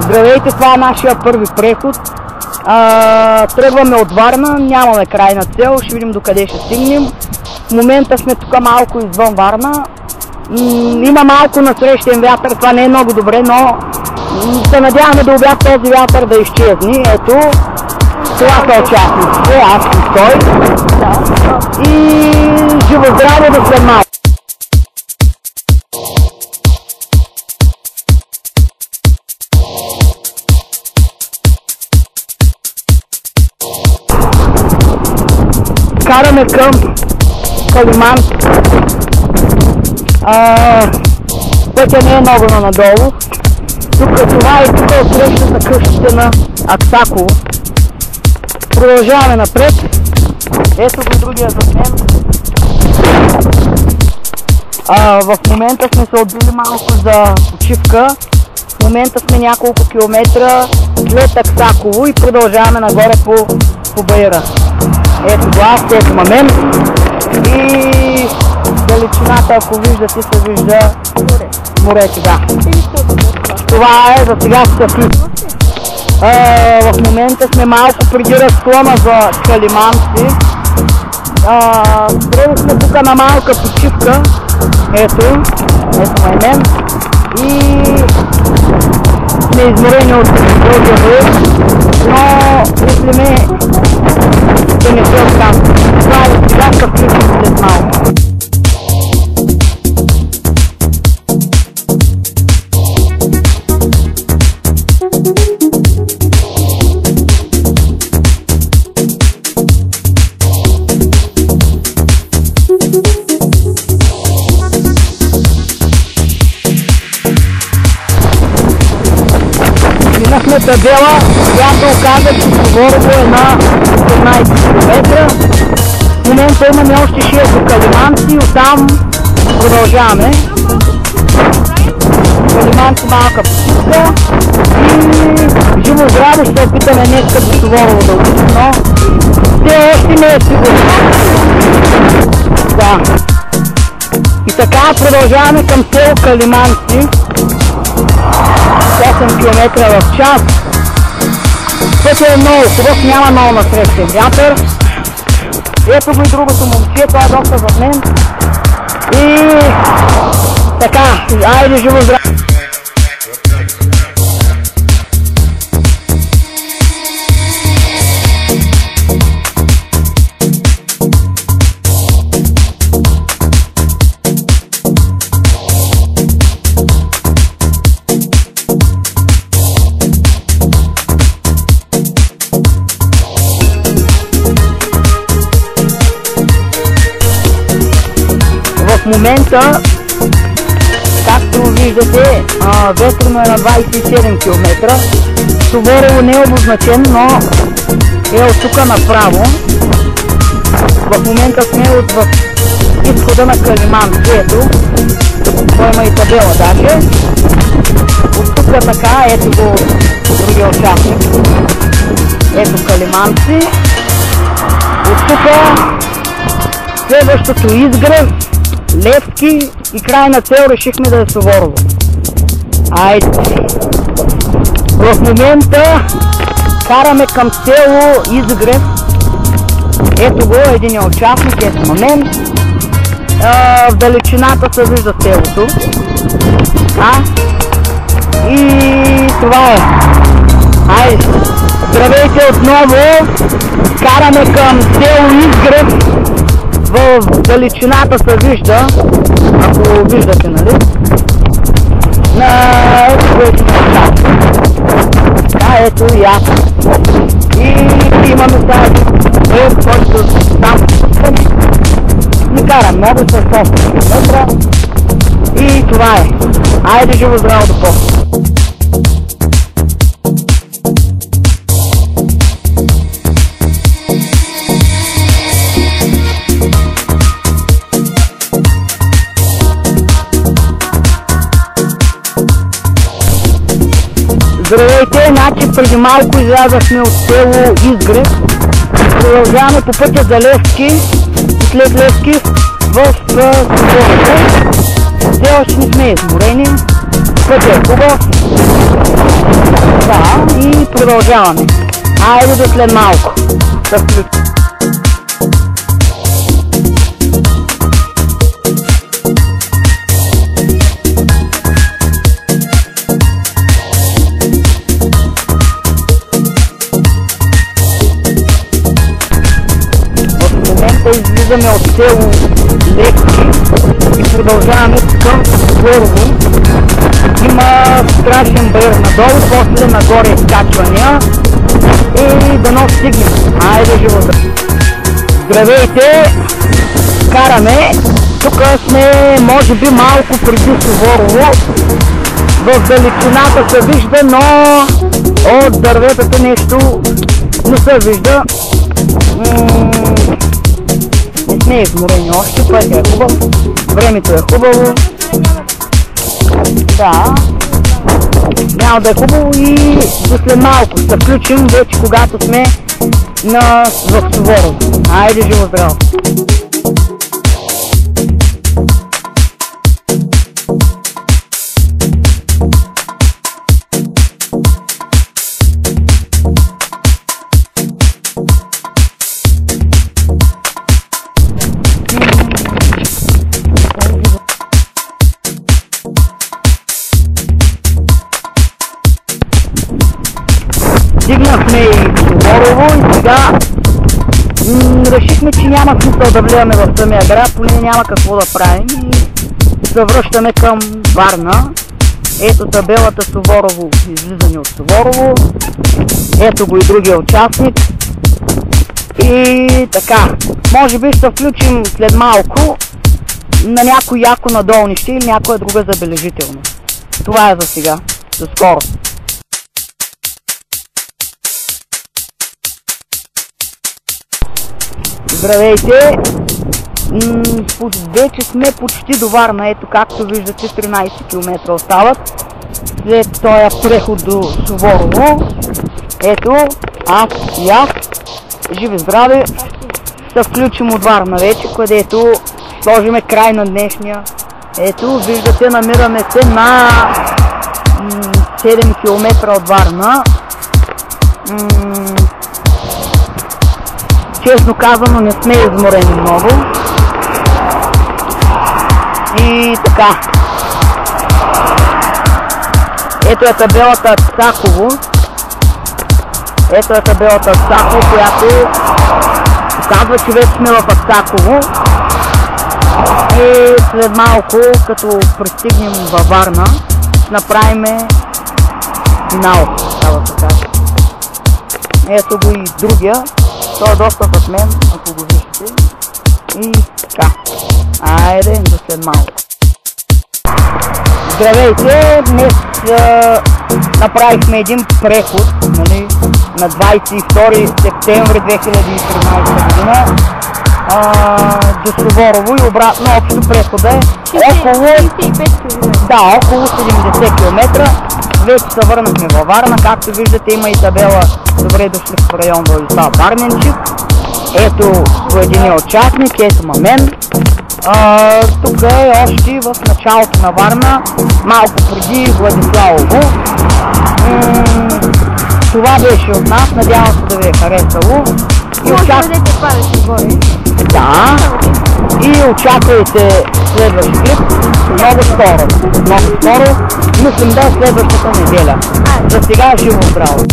Здравейте, това е нашия първи преход. Тръгваме от Варна, нямаме крайна цел, ще видим докъде ще стигнем. В момента сме тук малко извън Варна. Има малко насрещен вятър, това не е много добре, но се надяваме до обяд този вятър да изчезне. Ето, това са участниците, аз и той. И живо здраво до след малко. Караме към Калиман. Пътя не е много надолу. Това е тук от срещата къщите на Аксаково. Продължаваме напред. Ето го другия зад мен. В момента сме се отбили малко за почивка. В момента сме няколко километра след Аксаково и продължаваме нагоре по Баира. Ето го аз, ето мамен. И далечината, ако виждате, се вижда морето, да. Това е, за сега ще се в момента сме малко преди разклона за Калиманци. Спрели сме тук на малка почивка. Ето мамен. И сме изморени от дългия век, но мислиме да не се отказва. Това е сега ще включим след малко. Минахме табела, която оказа, че Суворово е на 15 км. В момента имаме още 6 до Калиманци и оттам продължаваме. Калиманци малка почивка и живо здраво ще опитаме днеска до Суворово да отидем, но все още не е сигурно. Да. И така продължаваме към село Калиманци. 8 км в час. Пътят е много хубав, няма много насрещен вятър. Ето го и другото момче, това е доста зад мен. И така, айде живо здраво! В момента, както виждате, ветрено е на 27 км. Суворово не е обозначен, но е от тук направо. В момента сме в изхода на Калиманци. Ето, той има и табела даже. От тук така, ето го другия участник. Ето Калиманци. От тук следващото Изгрев, Левски и крайна цел решихме да е Суворово. Айде! В момента караме към село Изгрев. Ето го, един участник, ето на мен. В далечината се вижда селото. И това е. Айде! Здравейте отново! Караме към село Изгрев. В далечината се вижда, ако виждате, нали? Ето което ме очаква. Да, ето и аз. И имаме тази върх, който там не кара много, с 100 км. И това е. Айде живо здраво до после. Здравейте, значи преди малко излязахме от село Изгрев. Продължаваме по пътя за Левски и след Левски в Суворово. Все още не сме изморени. Пътя е хубав. Да, и продължаваме. Айде до след малко. В момента излизаме от село Левски и продължаваме към Суворово. Има страшен бърз надолу, после нагоре изкачвания и дано стигнем. Айде, живота! Здравейте! Караме! Тук сме, може би, малко преди Суворово. В далечината се вижда, но от дърветата нещо не се вижда. Не сме изморени още, пътят е хубав, времето е хубаво. Да, няма да е хубаво и до след малко ще включим вече, когато сме в Суворово. Айде, живо здраво! Стигнахме и Суворово и сега решихме, че няма смисъл да влизаме в самия град, поне няма какво да правим и се връщаме към Варна. Ето табелата Суворово, излизане от Суворово. Ето го и другия участник. И така, може би ще включим след малко на някой яко надолнище или някоя друга забележителна. Това е за сега. До скоро! Здравейте! Вече сме почти до Варна. Ето, както виждате, 13 км остават след този преход до Суворово. Ето, аз и аз, живи здраве, ще включим от Варна вече, където сложиме край на днешния. Ето, виждате, намираме се на 7 км от Варна. Честно казано, не сме изморени много. И така. Ето е табелата Аксаково. Ето е табелата Аксаково, която показва, че вече сме в Аксаково. И след малко, като пристигнем във Варна, ще направим финал. Ето го и другия. Той е доста с мен, ако го виждате. И така. Айде, до след малко. Здравейте! Днес направихме един преход, нали, на 22 септември 2013 година до Суворово и обратно. Общо прехода е около 70 км. Вече се върнахме във Варна. Както виждате, има и табела "Добре дошли в район Владислав Варненчик". Ето го един участник, ето мен. Тук е още в началото на Варна, малко преди Владиславово. Това беше от нас, надявам се да ви е харесало. Да, и очаквайте следващ клип много скоро. Мислим да е следващата неделя. За сега живо здраво!